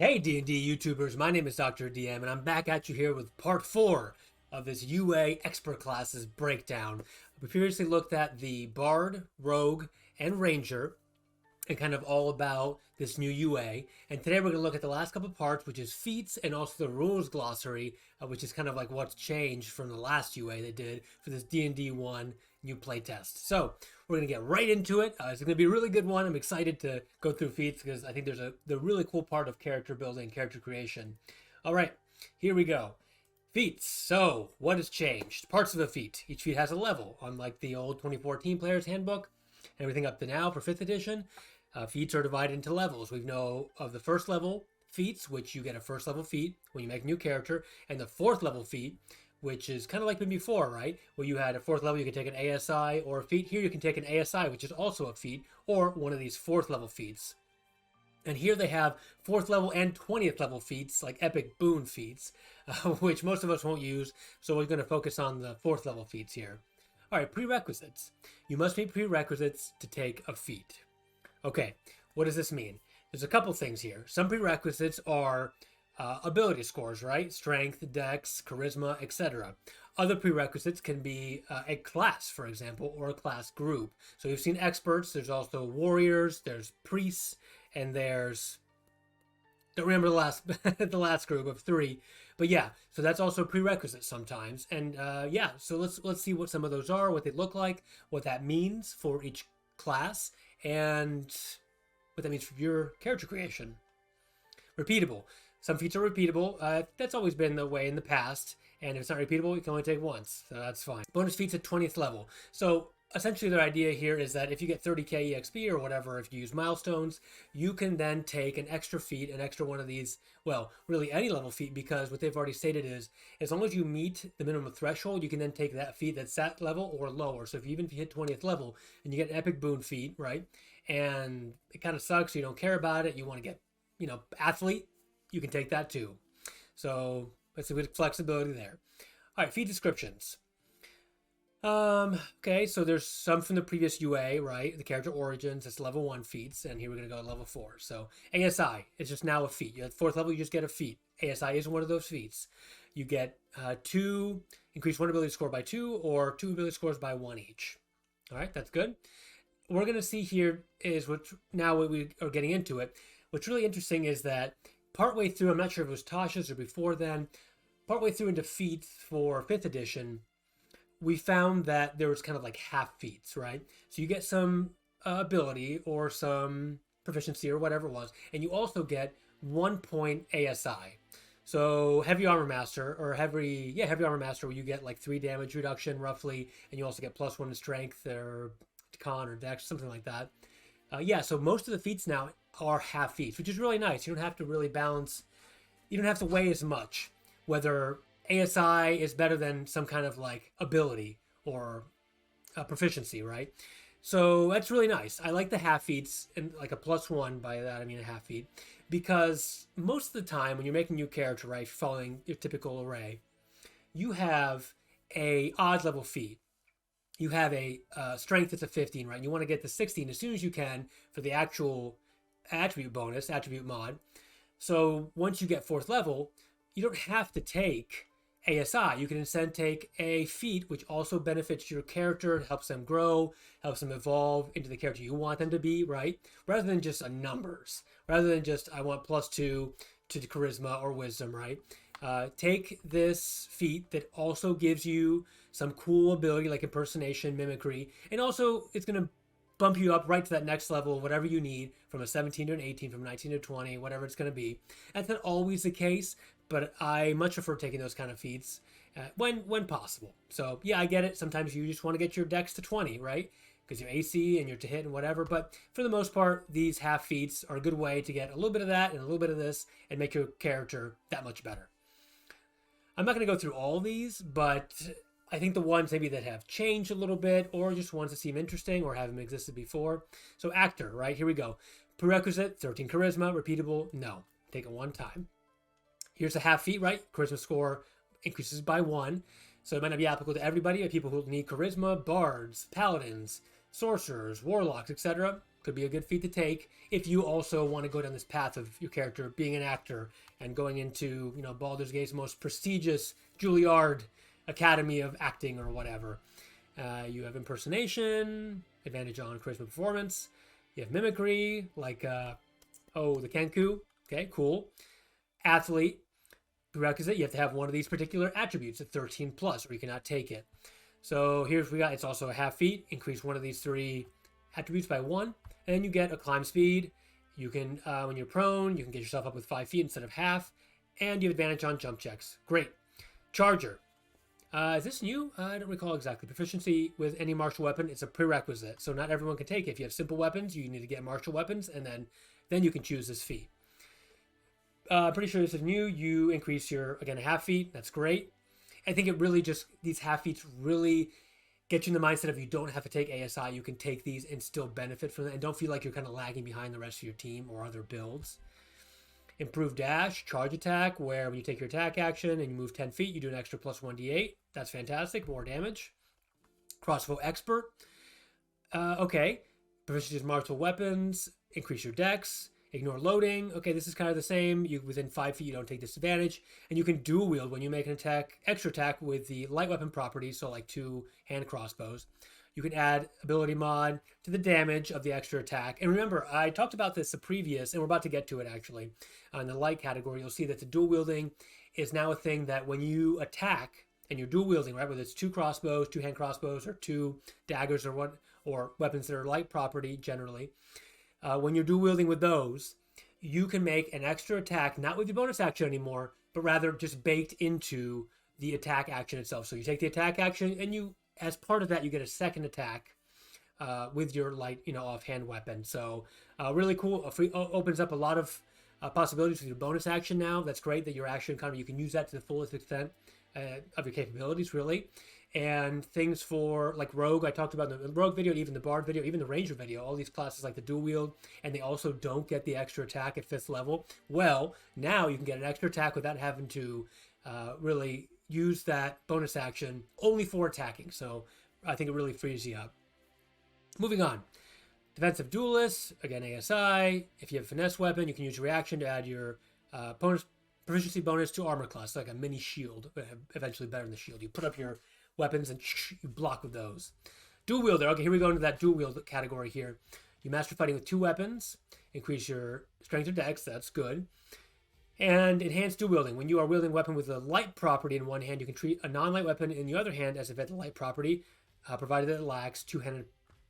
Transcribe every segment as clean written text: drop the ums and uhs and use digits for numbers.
Hey D&D YouTubers, my name is Dr. DM and I'm back at you here with part 4 of this UA Expert Classes breakdown. We previously looked at the Bard, Rogue, and Ranger and kind of all about this new UA. And today we're going to look at the last couple parts, which is Feats and also the Rules Glossary, which is kind of like what's changed from the last UA they did for this D&D 1 new playtest. So we're going to get right into it. It's going to be a really good one. I'm excited to go through Feats because I think there's the really cool part of character building, character creation. All right, here we go. Feats. So, what has changed? Parts of a feat. Each feat has a level, unlike the old 2014 Player's Handbook. Everything up to now for 5th edition. Feats are divided into levels. We know of the first level feats, which you get a first level feat when you make a new character, and the 4th level feat, which is kind of like before, right? Where you had a 4th level, you can take an ASI or a feat. Here you can take an ASI, which is also a feat, or one of these 4th level feats. And here they have 4th level and 20th level feats, like epic boon feats, which most of us won't use. So we're going to focus on the 4th level feats here. All right, prerequisites. You must meet prerequisites to take a feat. Okay, what does this mean? There's a couple things here. Some prerequisites are ability scores, right? Strength, dex, charisma, etc. Other prerequisites can be a class, for example, or a class group. So you've seen experts. There's also warriors. There's priests, and there's don't remember the last the last group of 3, but yeah. So that's also a prerequisite sometimes, and yeah. So let's see what some of those are, what they look like, what that means for each class, and what that means for your character creation. Repeatable. Some feats are repeatable. That's always been the way in the past. And if it's not repeatable, you can only take once. So that's fine. Bonus feats at 20th level. So essentially their idea here is that if you get 30k EXP or whatever, if you use milestones, you can then take an extra feat, an extra one of these, well, really any level feat, because what they've already stated is as long as you meet the minimum threshold, you can then take that feat that's that level or lower. So even if you hit 20th level and you get an epic boon feat, right, and it kind of sucks, you don't care about it, you want to get, athlete, you can take that too. So that's a good flexibility there. All right, feat descriptions. Okay, so there's some from the previous UA, right? The character origins, it's level 1 feats, and here we're gonna go to level 4. So ASI is just now a feat. You at 4th level, you just get a feat. ASI is one of those feats. You get 2, increase 1 ability score by 2, or 2 ability scores by 1 each. All right, that's good. What we're gonna see here is what now we are getting into it. What's really interesting is that partway through, I'm not sure if it was Tasha's or before then, partway through into feats for 5th edition, we found that there was kind of like half feats, right? So you get some ability or some proficiency or whatever it was, and you also get 1 point ASI. So heavy armor master heavy armor master, where you get like 3 damage reduction roughly, and you also get +1 in strength or con or dex, something like that. Yeah, so most of the feats now are half feats, which is really nice. You don't have to really balance, you don't have to weigh as much whether ASI is better than some kind of like ability or proficiency, right? So that's really nice. I like the half feats, and like a +1, by that I mean a half feat, because most of the time when you're making a new character, right, following your typical array, you have a odd level feat. You have a strength that's a 15, right? And you want to get the 16 as soon as you can for the actual attribute bonus, attribute mod. So once you get 4th level, you don't have to take ASI. You can instead take a feat, which also benefits your character, helps them grow, helps them evolve into the character you want them to be, right? Rather than just a numbers, rather than just I want +2 to the charisma or wisdom, right? Take this feat that also gives you some cool ability like impersonation, mimicry, and also it's going to bump you up right to that next level, whatever you need, from a 17 to an 18, from 19 to 20, whatever it's going to be. That's not always the case, but I much prefer taking those kind of feats when possible. So yeah, I get it. Sometimes you just want to get your dex to 20, right? Because your AC and your to hit and whatever. But for the most part, these half feats are a good way to get a little bit of that and a little bit of this and make your character that much better. I'm not going to go through all these, but I think the ones maybe that have changed a little bit, or just ones that seem interesting or haven't existed before. So actor, right? Here we go. Prerequisite, 13 charisma, repeatable, no. Take it 1 time. Here's a half feat, right? Charisma score increases by 1. So it might not be applicable to everybody, but people who need charisma, bards, paladins, sorcerers, warlocks, etc. Could be a good feat to take if you also want to go down this path of your character being an actor and going into, Baldur's Gate's most prestigious Juilliard Academy of Acting or whatever. You have impersonation, advantage on charisma performance. You have mimicry, like, the Kenku. Okay, cool. Athlete, prerequisite, you have to have one of these particular attributes at 13 plus, or you cannot take it. So here's we got, it's also a half feat, increase one of these 3 attributes by 1, and then you get a climb speed. You can, when you're prone, you can get yourself up with 5 feet instead of half, and you have advantage on jump checks. Great. Charger. Is this new? I don't recall exactly. Proficiency with any martial weapon, it's a prerequisite, so not everyone can take it. If you have simple weapons, you need to get martial weapons, and then you can choose this feat. Pretty sure this is new. You increase your, again, a half feat. That's great. I think it really just, these half feats really get you in the mindset of you don't have to take ASI. You can take these and still benefit from it and don't feel like you're kind of lagging behind the rest of your team or other builds. Improved dash, charge attack, where when you take your attack action and you move 10 feet, you do an extra plus 1d8. That's fantastic. More damage. Crossbow expert. Okay. Proficiency with martial weapons. Increase your dex. Ignore loading. Okay, this is kind of the same. You within 5 feet, you don't take disadvantage. And you can dual wield when you make an attack, extra attack with the light weapon property, so like 2 hand crossbows. You can add ability mod to the damage of the extra attack. And remember, I talked about this the previous, and we're about to get to it actually. In the light category, you'll see that the dual wielding is now a thing that when you attack and you're dual wielding, right, whether it's 2 crossbows, 2 hand crossbows, or 2 daggers or weapons that are light property generally, when you're dual wielding with those, you can make an extra attack, not with your bonus action anymore, but rather just baked into the attack action itself. So you take the attack action and you, as part of that, you get a second attack with your light, offhand weapon. So really cool. Opens up a lot of possibilities with your bonus action now. That's great that your action you can use that to the fullest extent of your capabilities, really. And things for like Rogue, I talked about in the Rogue video, even the Bard video, even the Ranger video, all these classes like the dual wield, and they also don't get the extra attack at 5th level. Well, now you can get an extra attack without having to really use that bonus action only for attacking. So I think it really frees you up. Moving on. Defensive Duelist, again, ASI. If you have a finesse weapon, you can use reaction to add your proficiency bonus to armor class, like a mini shield, eventually better than the shield. You put up your weapons and you block with those. Dual wielder. Okay, here we go into that dual wield category here. You master fighting with 2 weapons, increase your strength or dex, that's good. And enhanced dual wielding. When you are wielding a weapon with a light property in one hand, you can treat a non-light weapon in the other hand as if it had a light property, provided that it lacks 2-handed.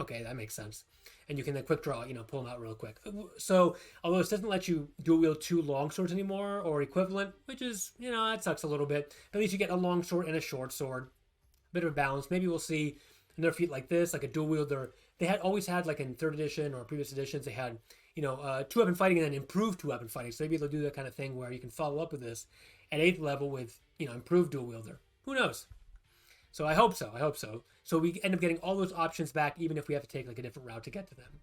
Okay, that makes sense. And you can then quick draw, pull them out real quick. So, although this doesn't let you dual wield 2 long swords anymore or equivalent, which is, that sucks a little bit. But at least you get a long sword and a short sword. Bit of a balance. Maybe we'll see another feat like this, like a dual wielder. They had always had, like in 3rd edition or previous editions, they had 2-weapon fighting and then improved 2-weapon fighting. So maybe they'll do that kind of thing where you can follow up with this at 8th level with improved dual wielder. Who knows? So I hope so. So we end up getting all those options back, even if we have to take like a different route to get to them.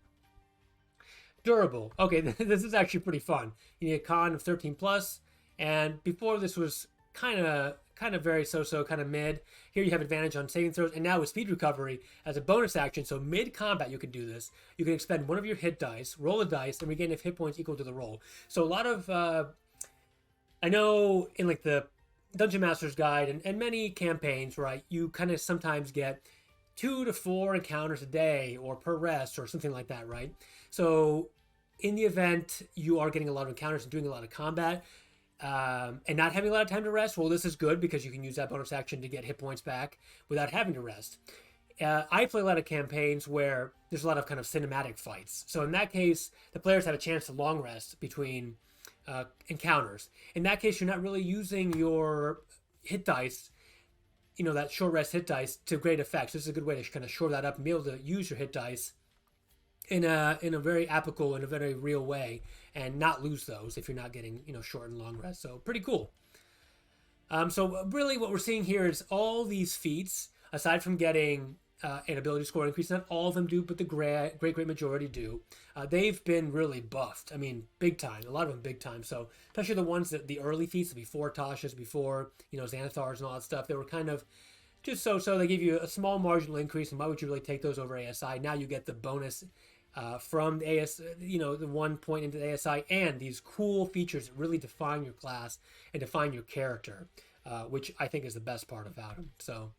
Durable. Okay, this is actually pretty fun. You need a con of 13 plus, and before this was kind of very so-so, kind of mid. Here you have advantage on saving throws, and now with speed recovery as a bonus action, so mid-combat you can do this. You can expend one of your hit dice, roll a dice, and regain hit points equal to the roll. So a lot of, I know in like the Dungeon Master's Guide and many campaigns, right, you kind of sometimes get 2 to 4 encounters a day or per rest or something like that, right? So in the event you are getting a lot of encounters and doing a lot of combat, and not having a lot of time to rest, well, this is good because you can use that bonus action to get hit points back without having to rest. I play a lot of campaigns where there's a lot of kind of cinematic fights. So in that case, the players have a chance to long rest between encounters. In that case, you're not really using your hit dice, that short rest hit dice to great effect. So this is a good way to kind of shore that up and be able to use your hit dice in a very applicable, in a very real way, and not lose those if you're not getting short and long rest. So pretty cool. So really what we're seeing here is all these feats, aside from getting an ability score increase, not all of them do, but the great majority do. They've been really buffed. I mean, big time. A lot of them big time. So especially the ones that the early feats, before Tasha's, before Xanathars and all that stuff, they were kind of just so. They give you a small marginal increase, and why would you really take those over ASI? Now you get the bonus from the the 1 point into the ASI, and these cool features that really define your class and define your character, which I think is the best part about them. So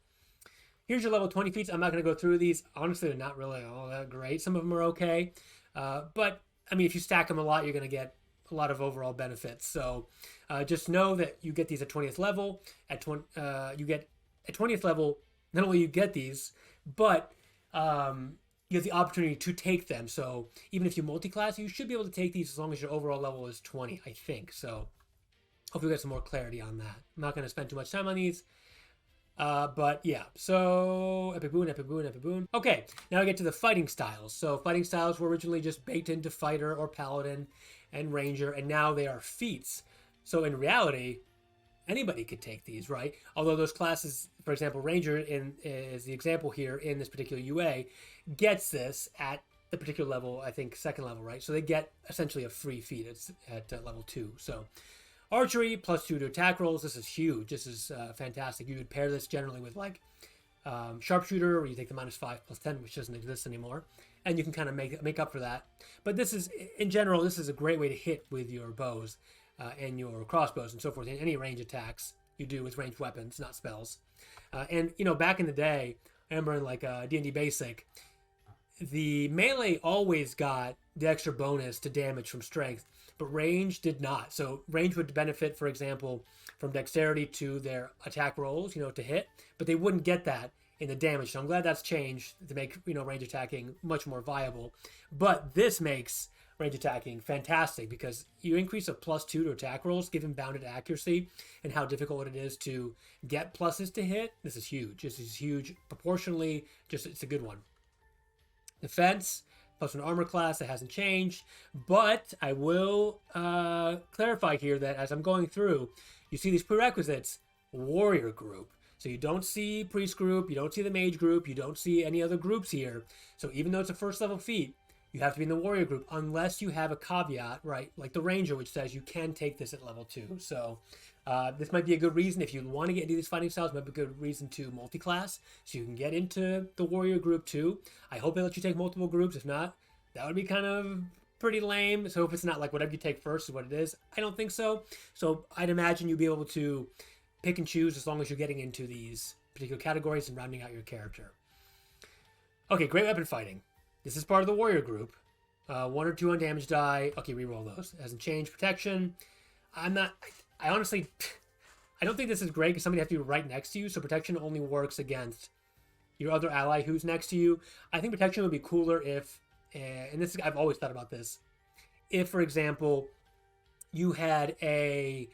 here's your level 20 feats. I'm not going to go through these. Honestly, they're not really all that great. Some of them are okay. But, I mean, if you stack them a lot, you're going to get a lot of overall benefits. So just know that you get these at 20th level. You get at 20th level, not only you get these, but you have the opportunity to take them. So even if you multi-class, you should be able to take these as long as your overall level is 20, I think. So hopefully we get some more clarity on that. I'm not going to spend too much time on these. But yeah, so epic boon, epic boon, epic boon. Okay, now we get to the fighting styles. So fighting styles were originally just baked into fighter or paladin and ranger, and now they are feats. So in reality, anybody could take these, right? Although those classes, for example, ranger is the example here in this particular UA, gets this at the particular level, I think second level, right? So they get essentially a free feat at level 2. So archery, +2 to attack rolls. This is huge. This is fantastic. You would pair this generally with like sharpshooter, where you take the -5 +10, which doesn't exist anymore. And you can kind of make up for that. But this is, in general, this is a great way to hit with your bows and your crossbows and so forth. In any range attacks you do with ranged weapons, not spells. And, back in the day, I remember in like D&D Basic, the melee always got the extra bonus to damage from strength, but range did not. So range would benefit, for example, from dexterity to their attack rolls, to hit, but they wouldn't get that in the damage. So I'm glad that's changed to make, range attacking much more viable. But this makes range attacking fantastic because you increase a +2 to attack rolls, given bounded accuracy and how difficult it is to get pluses to hit. This is huge. This is huge proportionally. It's a good one. Defense, +1 armor class, that hasn't changed, but I will clarify here that as I'm going through, you see these prerequisites, warrior group. So you don't see priest group, you don't see the mage group, you don't see any other groups here. So even though it's a first level feat, you have to be in the warrior group unless you have a caveat, right? Like the ranger, which says you can take this at level 2. So this might be a good reason if you want to get into these fighting styles, might be a good reason to multi-class so you can get into the warrior group too. I hope they let you take multiple groups. If not, that would be kind of pretty lame. So if it's not like whatever you take first is what it is, I don't think so. So I'd imagine you'd be able to pick and choose as long as you're getting into these particular categories and rounding out your character. Okay, great weapon fighting. This is part of the warrior group. 1 or 2 on damage die. Okay, reroll those. It hasn't changed. Protection. I honestly, I don't think this is great because somebody has to be right next to you. So protection only works against your other ally who's next to you. I think protection would be cooler if, and this is, I've always thought about this, if, for example, you had a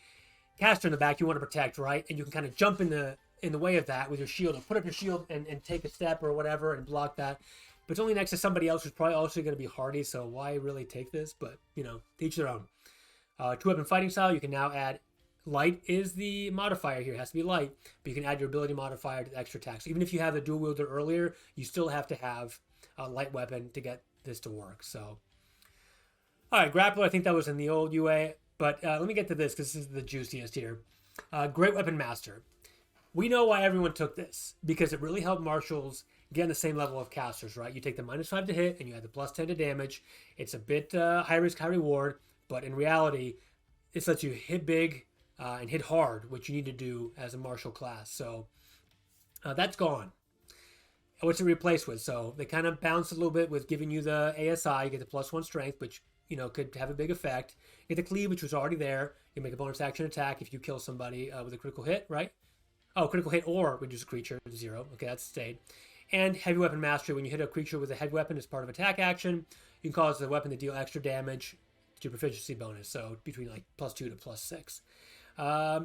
caster in the back you want to protect, right? And you can kind of jump in the way of that with your shield, or put up your shield and take a step or whatever and block that. But it's only next to somebody else who's probably also going to be hardy, so why really take this? But, to each their own. 2-weapon fighting style, you can now add light is the modifier here. It has to be light, but you can add your ability modifier to the extra attack. So even if you have the dual wielder earlier, you still have to have a light weapon to get this to work. So, all right, grappler, I think that was in the old UA, but let me get to this because this is the juiciest here. Great weapon master. We know why everyone took this, because it really helped marshals get on the same level of casters, right? You take the -5 to hit, and you add the +10 to damage. It's a bit high risk, high reward, but in reality, this lets you hit big and hit hard, which you need to do as a martial class. So that's gone. What's it replaced with? So they kind of bounced a little bit with giving you the ASI. You get the +1 strength, which could have a big effect. You get the cleave, which was already there. You make a bonus action attack if you kill somebody with a critical hit, right? Oh, critical hit or reduce a creature to 0. Okay, that's stayed. And heavy weapon mastery. When you hit a creature with a heavy weapon as part of attack action, you can cause the weapon to deal extra damage to proficiency bonus. So between like +2 to +6.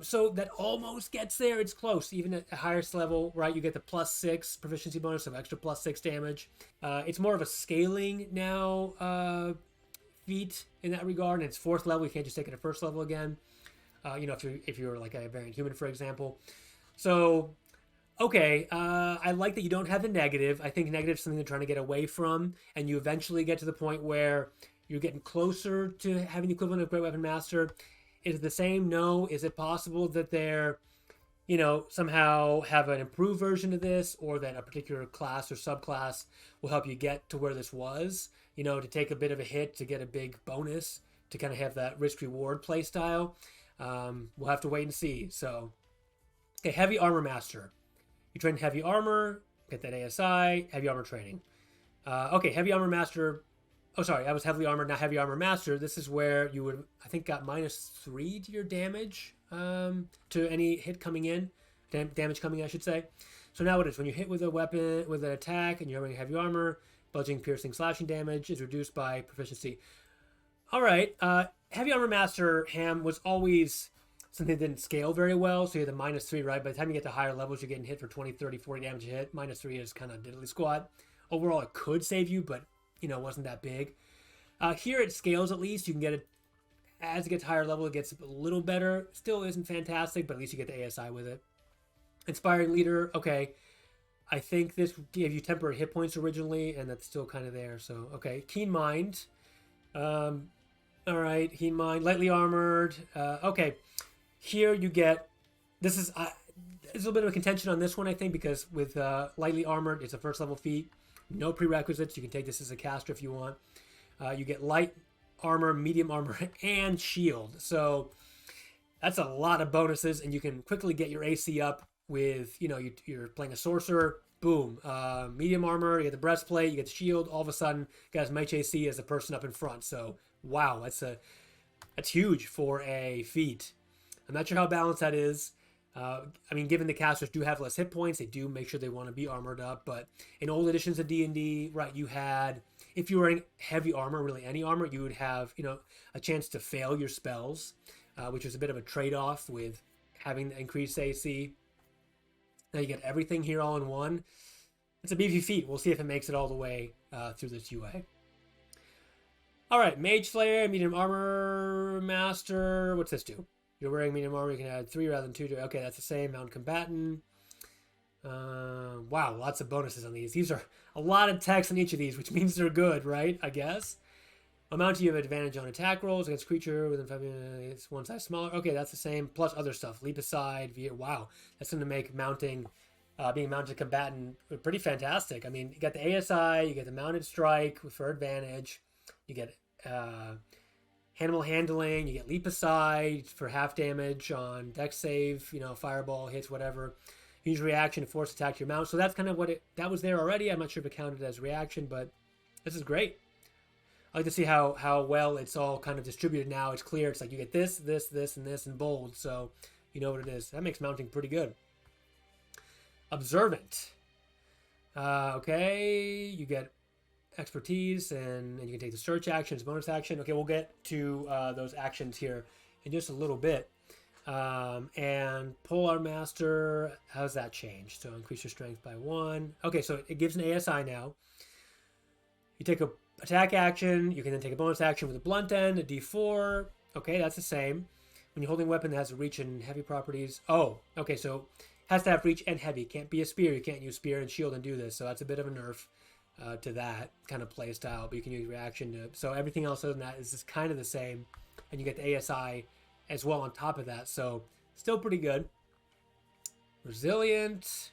So that almost gets there. It's close. Even at the highest level, right, you get the +6 proficiency bonus of extra +6 damage. It's more of a scaling now feat in that regard. And it's 4th level. You can't just take it at 1st level again. If you're like a variant human, for example. So, okay, I like that you don't have the negative. I think negative is something they're trying to get away from, and you eventually get to the point where you're getting closer to having the equivalent of Great Weapon Master. Is it the same? No. Is it possible that they're, somehow have an improved version of this, or that a particular class or subclass will help you get to where this was, to take a bit of a hit to get a big bonus, to kind of have that risk reward play style. We'll have to wait and see. So, okay, Heavy Armor Master. You train Heavy Armor, get that ASI, Heavy Armor training. Okay, Heavy Armor Master. Oh, sorry, I was Heavily Armored, not Heavy Armor Master. This is where you would, I think, got -3 to your damage to any hit coming in, damage coming in, I should say. So now it is when you hit with a weapon, with an attack, and you're wearing heavy armor, bludgeoning, piercing, slashing damage is reduced by proficiency. All right, Heavy Armor Master Ham was always something that didn't scale very well, so you had the -3, right? By the time you get to higher levels, you're getting hit for 20, 30, 40 damage a hit. -3 is kind of diddly squat. Overall, it could save you, but, it wasn't that big. Here it scales at least. You can get it, as it gets higher level, it gets a little better. Still isn't fantastic, but at least you get the ASI with it. Inspiring Leader, okay. I think this gave you temporary hit points originally, and that's still kind of there. So, okay. Keen Mind. All right, Keen Mind. Lightly Armored. Okay. Here you get, this is a little bit of a contention on this one, I think, because with Lightly Armored, it's a first level feat. No prerequisites. You can take this as a caster if you want. You get light armor, medium armor, and shield. So that's a lot of bonuses, and you can quickly get your AC up with, you're playing a sorcerer. Boom. Medium armor, you get the breastplate, you get the shield. All of a sudden, you got as much AC as the person up in front. So, wow, that's huge for a feat. I'm not sure how balanced that is. Given the casters do have less hit points, they do make sure they want to be armored up. But in old editions of D&D, right, you had, if you were in heavy armor, really any armor, you would have, a chance to fail your spells, which is a bit of a trade-off with having the increased AC. Now you get everything here all in one. It's a beefy feat. We'll see if it makes it all the way through this UA. All right, Mage Slayer, Medium Armor Master. What's this do? You're wearing medium armor, you can add 3 rather than 2. Okay, that's the same. Mounted Combatant. Wow, lots of bonuses on these. These are a lot of text on each of these, which means they're good, right? I guess. Amount, you have advantage on attack rolls against creature within 5 minutes. It's one size smaller. Okay, that's the same. Plus other stuff. Leap aside. Wow, that's going to make mounting, being mounted combatant pretty fantastic. I mean, you got the ASI, you get the mounted strike for advantage. You get animal handling, you get leap aside for half damage on dex save, fireball hits, whatever. Use reaction to force attack to your mount. So that's kind of that was there already. I'm not sure if it counted as reaction, but this is great. I like to see how well it's all kind of distributed now. It's clear. It's like you get this, this, this, and this in bold. So you know what it is. That makes mounting pretty good. Observant. Okay, you get expertise, and you can take the search action as bonus action. Okay, we'll get to those actions here in just a little bit. And Polar Master, how's that changed? So increase your strength by 1. Okay, so it gives an ASI now. You take a attack action, you can then take a bonus action with a blunt end, a D4. Okay, that's the same. When you're holding a weapon that has a reach and heavy properties. Oh, okay, so has to have reach and heavy. Can't be a spear. You can't use spear and shield and do this. So that's a bit of a nerf to that kind of play style, but you can use reaction to. So everything else other than that is just kind of the same, and you get the ASI as well on top of that. So still pretty good. Resilient.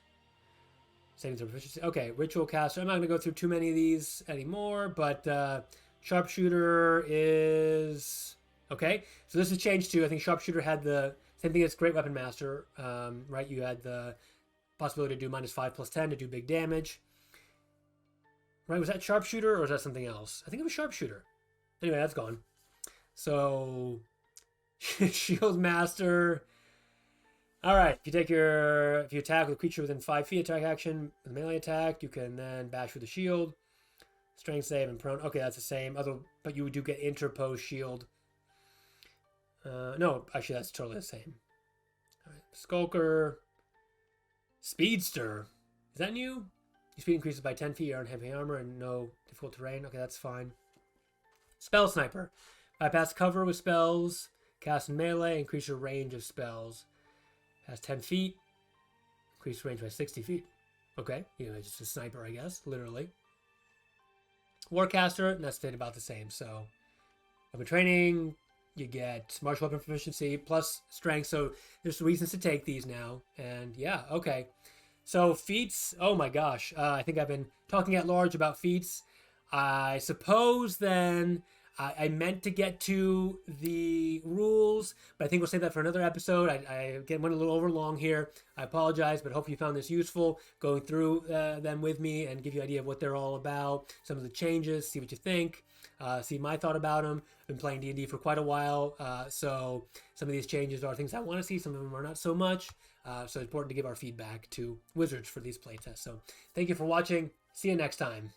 Savings and proficiency. Okay, Ritual Caster. I'm not going to go through too many of these anymore, but Sharpshooter is okay. So this has changed too. I think Sharpshooter had the same thing as Great Weapon Master, right? You had the possibility to do -5 + 10 to do big damage. Right, was that Sharpshooter or was that something else? I think it was Sharpshooter. Anyway, that's gone. So, Shield Master. All right, if you attack with a creature within 5 feet, attack action with melee attack, you can then bash with a shield, strength save, and prone. Okay, that's the same. But you do get interpose shield. No, actually, that's totally the same. All right, Skulker, Speedster. Is that new? Your speed increases by 10 feet, you're on heavy armor and no difficult terrain. Okay, that's fine. Spell Sniper. Bypass cover with spells. Cast in melee. Increase your range of spells. Has 10 feet. Increase range by 60 feet. Okay, just a sniper, I guess, literally. Warcaster, and that's stayed about the same. So, weapon training, You get martial weapon proficiency plus strength. So there's reasons to take these now. And yeah, okay. So feats, oh my gosh. I think I've been talking at large about feats. I suppose then I meant to get to the rules, but I think we'll save that for another episode. I again went a little over long here. I apologize, but hope you found this useful, going through them with me and give you an idea of what they're all about, some of the changes, see what you think, see my thought about them. I've been playing D&D for quite a while, so some of these changes are things I want to see, some of them are not so much. So it's important to give our feedback to Wizards for these playtests. So thank you for watching. See you next time.